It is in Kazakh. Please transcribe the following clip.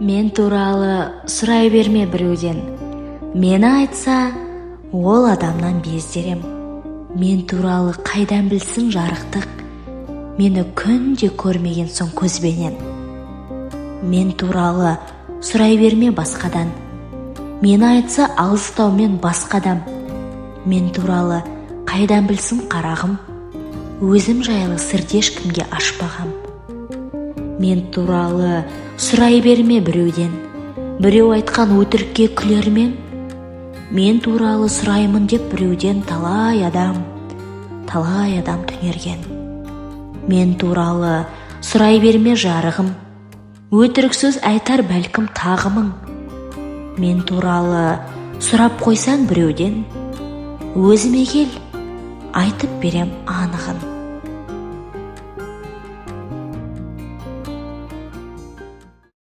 Мен туралы сұрай берме біреуден. Мені айтса, ол адамнан бездерем. Мен туралы қайдан білсін жарықтық, мені күнде көрмеген соң көзбенен. Мен туралы сұрай берме басқадан. Мені айтса алыстаумен басқадам. Мен туралы қайдан білсін қарағым, өзім жайлы сырды ешкімге ашпағам. Мен туралы сұрай берме біреуден. Біреу айтқан өтірікке күлермен. Мен туралы сұраймын деп біреуден талай адам түнерген. Мен туралы сұрай берме жарығым, өтірік сөз айтар бәлкім тағымың. Мен туралы сұрап қойсаң біреуден, өзіме кел, айтып берем анығын.